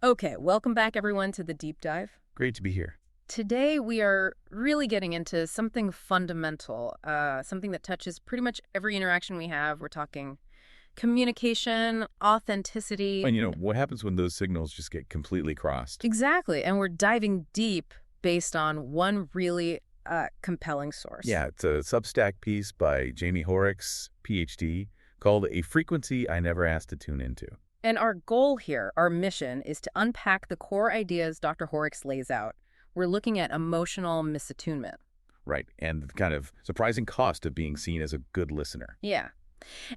Okay, welcome back everyone to the deep dive. Great to be here. Today we are really getting into something fundamental, something that touches pretty much every interaction we have. We're talking communication, authenticity. And what happens when those signals just get completely crossed? Exactly, and we're diving deep based on one really compelling source. Yeah, it's a Substack piece by Jaime Hoerricks, PhD, called A Frequency I Never Asked to Tune Into. And our goal here, our mission, is to unpack the core ideas Dr. Horrocks lays out. We're looking at emotional misattunement. Right, and the kind of surprising cost of being seen as a good listener. Yeah.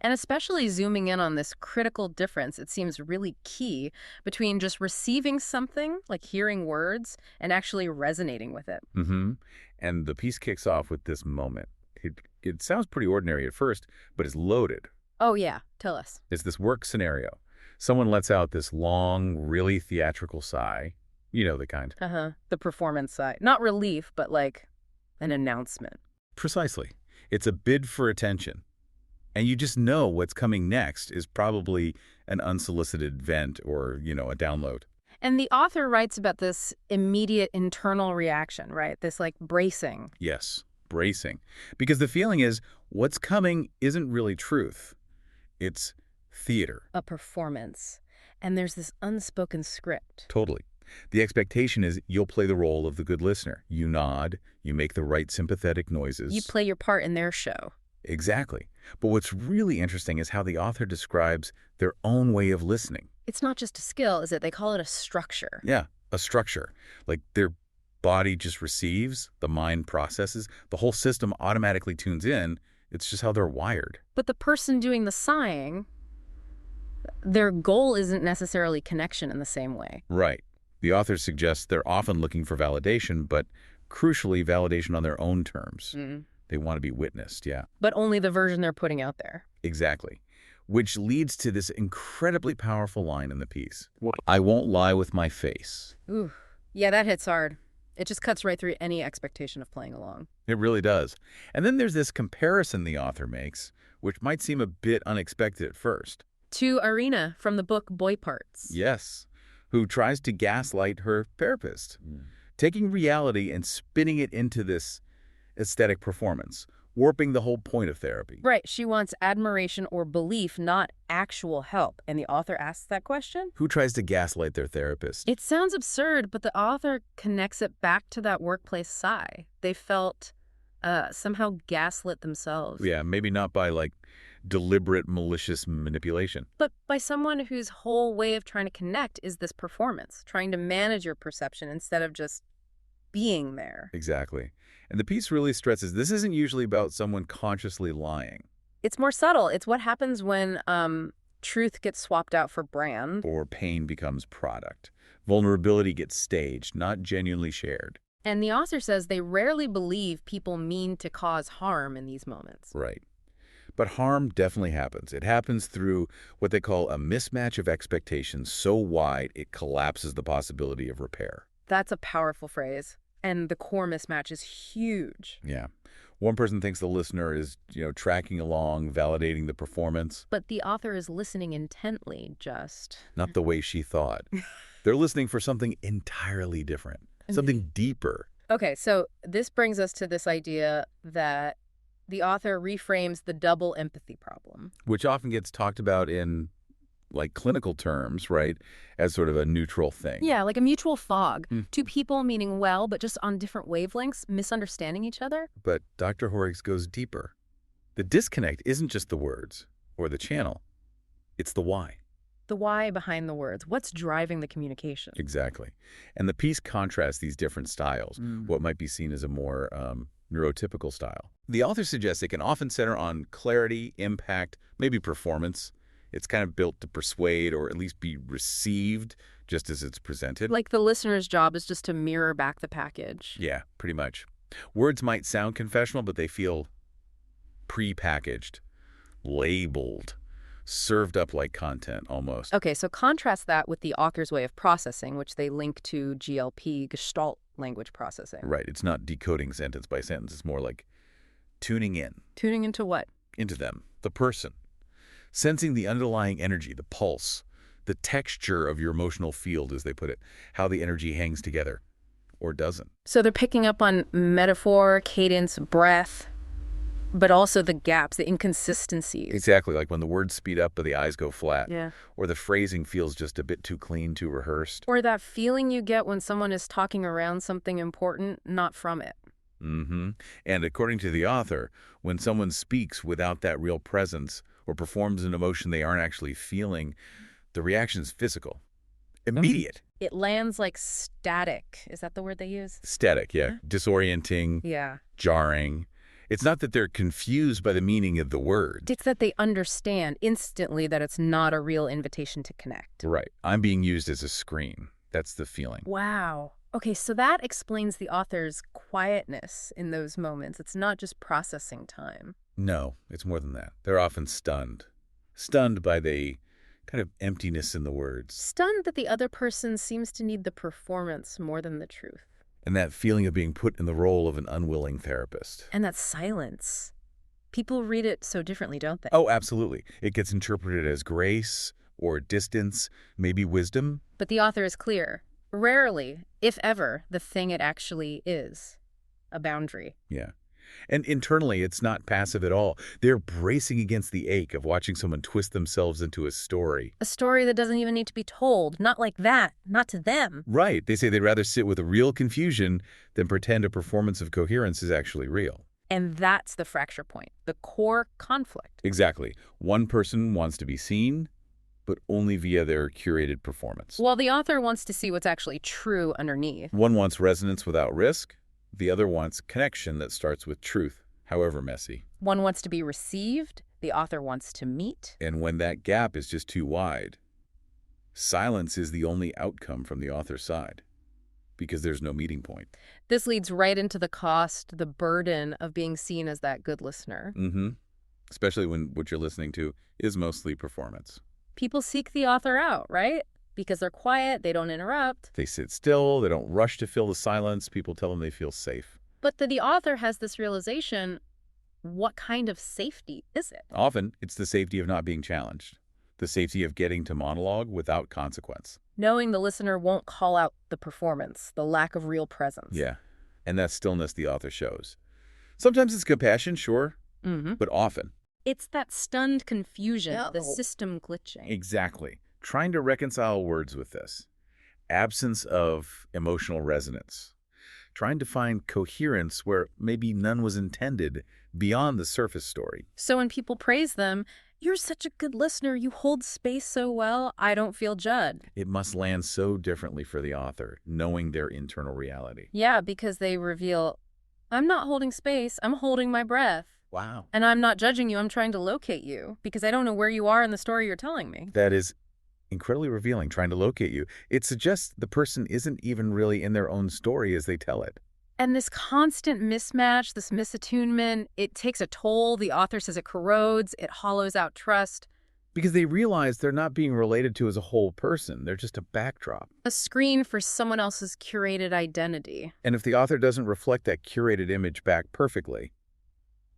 And especially zooming in on this critical difference, it seems really key between just receiving something, like hearing words, and actually resonating with it. Mm-hmm. And the piece kicks off with this moment. It sounds pretty ordinary at first, but it's loaded. Oh, yeah. Tell us. It's this work scenario. Someone lets out this long, really theatrical sigh. You know the kind. Uh-huh. The performance side. Not relief, but like an announcement. Precisely. It's a bid for attention. And you just know what's coming next is probably an unsolicited vent or, a download. And the author writes about this immediate internal reaction, right? This like bracing. Yes, bracing. Because the feeling is what's coming isn't really truth. It's theater. A performance. And there's this unspoken script. Totally. The expectation is you'll play the role of the good listener. You nod, you make the right sympathetic noises. You play your part in their show. Exactly. But what's really interesting is how the author describes their own way of listening. It's not just a skill, is it? They call it a structure. Yeah, a structure. Like their body just receives, the mind processes, the whole system automatically tunes in. It's just how they're wired. But the person doing the sighing, their goal isn't necessarily connection in the same way. Right. The author suggests they're often looking for validation, but crucially, validation on their own terms. They want to be witnessed, yeah. But only the version they're putting out there. Exactly. Which leads to this incredibly powerful line in the piece. I won't lie with my face. Ooh. Yeah, that hits hard. It just cuts right through any expectation of playing along. It really does. And then there's this comparison the author makes, which might seem a bit unexpected at first. To Irina from the book Boy Parts. Yes, who tries to gaslight her therapist, taking reality and spinning it into this aesthetic performance, warping the whole point of therapy. Right. She wants admiration or belief, not actual help. And the author asks that question? Who tries to gaslight their therapist? It sounds absurd, but the author connects it back to that workplace sigh. They felt somehow gaslit themselves. Yeah, maybe not by, deliberate malicious manipulation. But by someone whose whole way of trying to connect is this performance, trying to manage your perception instead of just being there. Exactly. And the piece really stresses this isn't usually about someone consciously lying. It's more subtle. It's what happens when truth gets swapped out for brand. Or pain becomes product. Vulnerability gets staged, not genuinely shared. And the author says they rarely believe people mean to cause harm in these moments. Right. But harm definitely happens. It happens through what they call a mismatch of expectations so wide it collapses the possibility of repair. That's a powerful phrase. And the core mismatch is huge. Yeah. One person thinks the listener is, tracking along, validating the performance. But the author is listening intently, just. Not the way she thought. They're listening for something entirely different, something deeper. Okay, so this brings us to this idea that the author reframes the double empathy problem. Which often gets talked about in, clinical terms, right, as sort of a neutral thing. Yeah, like a mutual fog. Two people meaning well, but just on different wavelengths, misunderstanding each other. But Dr. Hoerricks goes deeper. The disconnect isn't just the words or the channel. It's the why. The why behind the words. What's driving the communication? Exactly. And the piece contrasts these different styles, what might be seen as a more neurotypical style. The author suggests it can often center on clarity, impact, maybe performance. It's kind of built to persuade or at least be received just as it's presented. Like the listener's job is just to mirror back the package. Yeah, pretty much. Words might sound confessional, but they feel pre-packaged, labeled, served up like content almost. Okay, so contrast that with the author's way of processing, which they link to GLP, gestalt language processing. Right. It's not decoding sentence by sentence. It's more like tuning in. Tuning into what? Into them, the person. Sensing the underlying energy, the pulse, the texture of your emotional field, as they put it, how the energy hangs together or doesn't. So they're picking up on metaphor, cadence, breath, but also the gaps, the inconsistencies. Exactly, like when the words speed up but the eyes go flat, Yeah. or the phrasing feels just a bit too clean, too rehearsed. Or that feeling you get when someone is talking around something important, not from it. Mm-hmm. And according to the author, when someone speaks without that real presence or performs an emotion they aren't actually feeling, the reaction is physical, immediate. It lands like static. Is that the word they use? Static, yeah. Disorienting, Yeah. jarring. It's not that they're confused by the meaning of the word. It's that they understand instantly that it's not a real invitation to connect. Right. I'm being used as a screen. That's the feeling. Wow. Okay, so that explains the author's quietness in those moments. It's not just processing time. No, it's more than that. They're often stunned. Stunned by the kind of emptiness in the words. Stunned that the other person seems to need the performance more than the truth. And that feeling of being put in the role of an unwilling therapist. And that silence. People read it so differently, don't they? Oh, absolutely. It gets interpreted as grace or distance, maybe wisdom. But the author is clear. Rarely, if ever, the thing it actually is. A boundary. Yeah. And internally, it's not passive at all. They're bracing against the ache of watching someone twist themselves into a story. A story that doesn't even need to be told. Not like that. Not to them. Right. They say they'd rather sit with a real confusion than pretend a performance of coherence is actually real. And that's the fracture point. The core conflict. Exactly. One person wants to be seen, but only via their curated performance. While the author wants to see what's actually true underneath. One wants resonance without risk. The other wants connection that starts with truth, however messy. One wants to be received. The author wants to meet. And when that gap is just too wide, silence is the only outcome from the author's side, because there's no meeting point. This leads right into the cost, the burden of being seen as that good listener. Mm-hmm. Especially when what you're listening to is mostly performance. People seek the author out, right? Because they're quiet, they don't interrupt. They sit still, they don't rush to fill the silence. People tell them they feel safe. But the author has this realization, what kind of safety is it? Often, it's the safety of not being challenged, the safety of getting to monologue without consequence. Knowing the listener won't call out the performance, the lack of real presence. Yeah, and that stillness the author shows. Sometimes it's compassion, sure, but often. It's that stunned confusion, Yeah. the system glitching. Exactly. Trying to reconcile words with this. Absence of emotional resonance. Trying to find coherence where maybe none was intended beyond the surface story. So when people praise them, you're such a good listener, you hold space so well, I don't feel judged. It must land so differently for the author, knowing their internal reality. Yeah, because they reveal, I'm not holding space, I'm holding my breath. Wow. And I'm not judging you, I'm trying to locate you, because I don't know where you are in the story you're telling me. That is incredibly revealing, trying to locate you. It suggests the person isn't even really in their own story as they tell it. And this constant mismatch, this misattunement, it takes a toll. The author says it corrodes, it hollows out trust. Because they realize they're not being related to as a whole person. They're just a backdrop. A screen for someone else's curated identity. And if the author doesn't reflect that curated image back perfectly,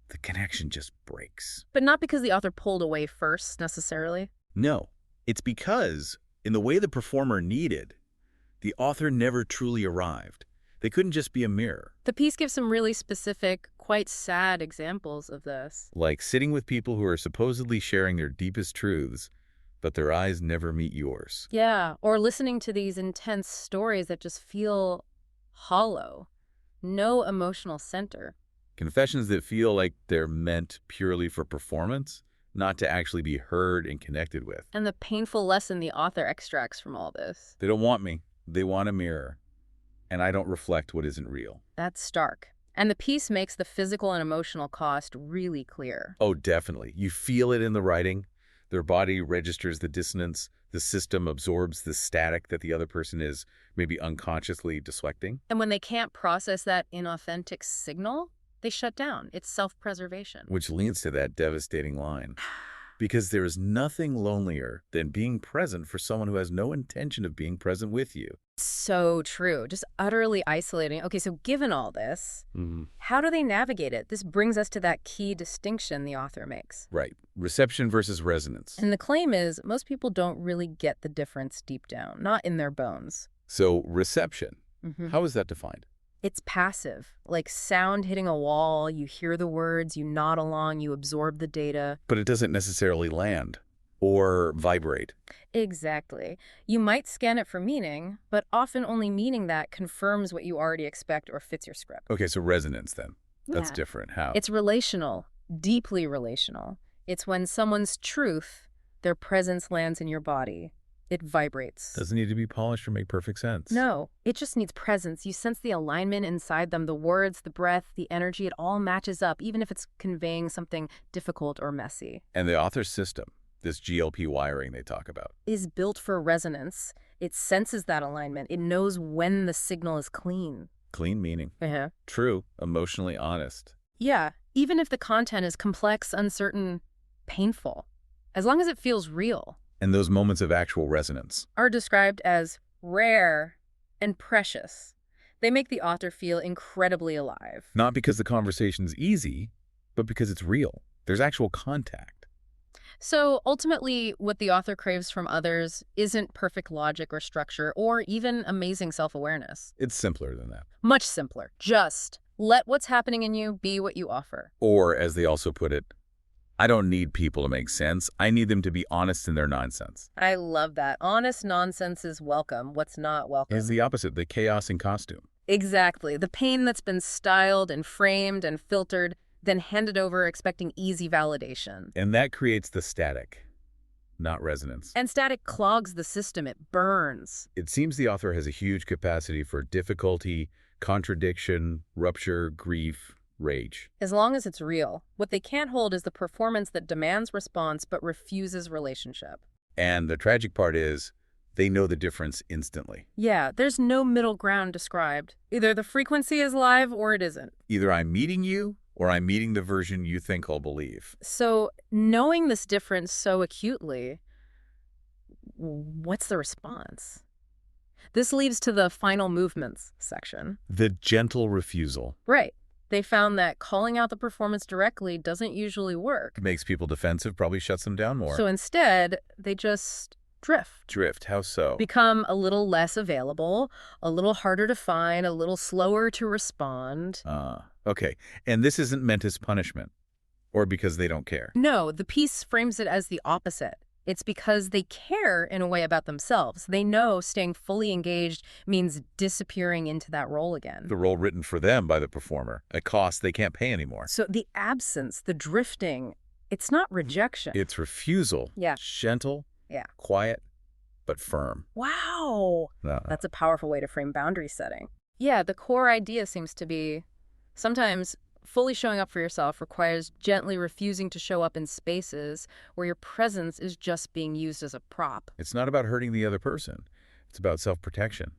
the connection just breaks. But not because the author pulled away first, necessarily. No, it's because, in the way the performer needed, the author never truly arrived. They couldn't just be a mirror. The piece gives some really specific, quite sad examples of this. Like sitting with people who are supposedly sharing their deepest truths, but their eyes never meet yours. Yeah, or listening to these intense stories that just feel hollow. No emotional center. Confessions that feel like they're meant purely for performance, not to actually be heard and connected with. And the painful lesson the author extracts from all this. They don't want me. They want a mirror. And I don't reflect what isn't real. That's stark. And the piece makes the physical and emotional cost really clear. Oh, definitely. You feel it in the writing. Their body registers the dissonance. The system absorbs the static that the other person is maybe unconsciously deflecting. And when they can't process that inauthentic signal, they shut down. It's self-preservation. Which leads to that devastating line. Because there is nothing lonelier than being present for someone who has no intention of being present with you. So true. Just utterly isolating. Okay, so given all this, how do they navigate it? This brings us to that key distinction the author makes. Right. Reception versus resonance. And the claim is most people don't really get the difference deep down, not in their bones. So reception, how is that defined? It's passive, like sound hitting a wall. You hear the words, you nod along, you absorb the data. But it doesn't necessarily land or vibrate. Exactly. You might scan it for meaning, but often only meaning that confirms what you already expect or fits your script. Okay, so resonance then. That's Yeah. different. How? It's relational, deeply relational. It's when someone's truth, their presence lands in your body. It vibrates. Doesn't need to be polished or make perfect sense. No, it just needs presence. You sense the alignment inside them, the words, the breath, the energy, it all matches up, even if it's conveying something difficult or messy. And the author's system, this GLP wiring they talk about, Is built for resonance. It senses that alignment. It knows when the signal is clean. clean meaning, Uh-huh. true, emotionally honest. Yeah, even if the content is complex, uncertain, painful, as long as it feels real. And those moments of actual resonance. Are described as rare and precious. They make the author feel incredibly alive. Not because the conversation's easy, but because it's real. There's actual contact. So ultimately, what the author craves from others isn't perfect logic or structure or even amazing self-awareness. It's simpler than that. Much simpler. Just let what's happening in you be what you offer. Or, as they also put it, I don't need people to make sense. I need them to be honest in their nonsense. I love that. Honest nonsense is welcome. What's not welcome? Is the opposite, the chaos in costume. Exactly. The pain that's been styled and framed and filtered, then handed over expecting easy validation. And that creates the static, not resonance. And static clogs the system. It burns. It seems the author has a huge capacity for difficulty, contradiction, rupture, grief, rage. As long as it's real. What they can't hold is the performance that demands response but refuses relationship. And the tragic part is, they know the difference instantly. Yeah, there's no middle ground described. Either the frequency is live or it isn't. Either I'm meeting you, or I'm meeting the version you think I'll believe. So, knowing this difference so acutely, what's the response? This leads to the final movements section. The gentle refusal. Right. They found that calling out the performance directly doesn't usually work. Makes people defensive, probably shuts them down more. So instead, they just drift. Drift, how so? Become a little less available, a little harder to find, a little slower to respond. Okay. And this isn't meant as punishment, or because they don't care. No, the piece frames it as the opposite. It's because they care in a way about themselves. They know staying fully engaged means disappearing into that role again. The role written for them by the performer, a cost they can't pay anymore. So the absence, the drifting, it's not rejection. It's refusal. Yeah. Gentle, Yeah. quiet, but firm. Wow. No. That's a powerful way to frame boundary setting. Yeah, the core idea seems to be sometimes fully showing up for yourself requires gently refusing to show up in spaces where your presence is just being used as a prop. It's not about hurting the other person. It's about self-protection.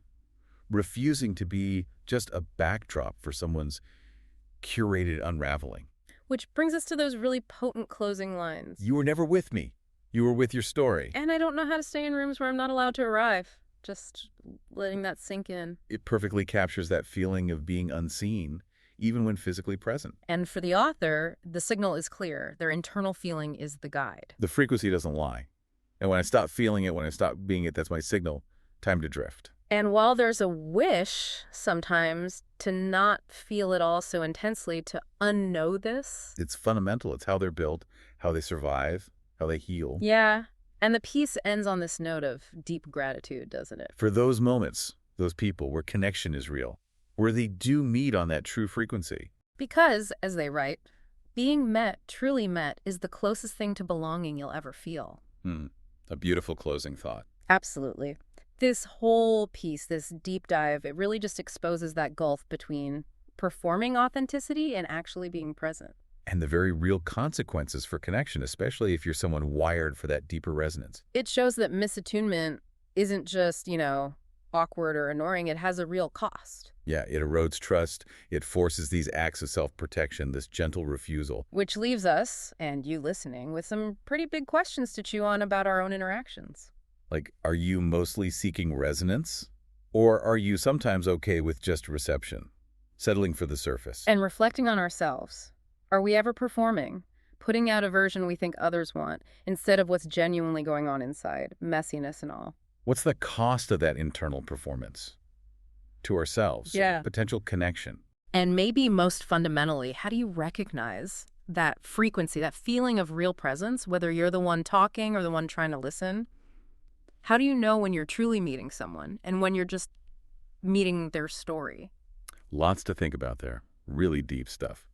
Refusing to be just a backdrop for someone's curated unraveling. Which brings us to those really potent closing lines. You were never with me. You were with your story. And I don't know how to stay in rooms where I'm not allowed to arrive. Just letting that sink in. It perfectly captures that feeling of being unseen, even when physically present. And for the author, the signal is clear. Their internal feeling is the guide. The frequency doesn't lie. And when I stop feeling it, when I stop being it, that's my signal. Time to drift. And while there's a wish sometimes to not feel it all so intensely, to unknow this. It's fundamental. It's how they're built, how they survive, how they heal. Yeah. And the piece ends on this note of deep gratitude, doesn't it? For those moments, those people where connection is real, where they do meet on that true frequency. Because, as they write, being met, truly met, is the closest thing to belonging you'll ever feel. A beautiful closing thought. Absolutely. This whole piece, this deep dive, it really just exposes that gulf between performing authenticity and actually being present. And the very real consequences for connection, especially if you're someone wired for that deeper resonance. It shows that misattunement isn't just, awkward or annoying, it has a real cost. Yeah, it erodes trust. It forces these acts of self-protection, this gentle refusal. Which leaves us, and you listening, with some pretty big questions to chew on about our own interactions. Like, are you mostly seeking resonance? Or are you sometimes okay with just reception, settling for the surface? And reflecting on ourselves. Are we ever performing? Putting out a version we think others want, instead of what's genuinely going on inside, messiness and all. What's the cost of that internal performance? To ourselves, Yeah. potential connection. And maybe most fundamentally, how do you recognize that frequency, that feeling of real presence, whether you're the one talking or the one trying to listen? How do you know when you're truly meeting someone and when you're just meeting their story? Lots to think about there. Really deep stuff.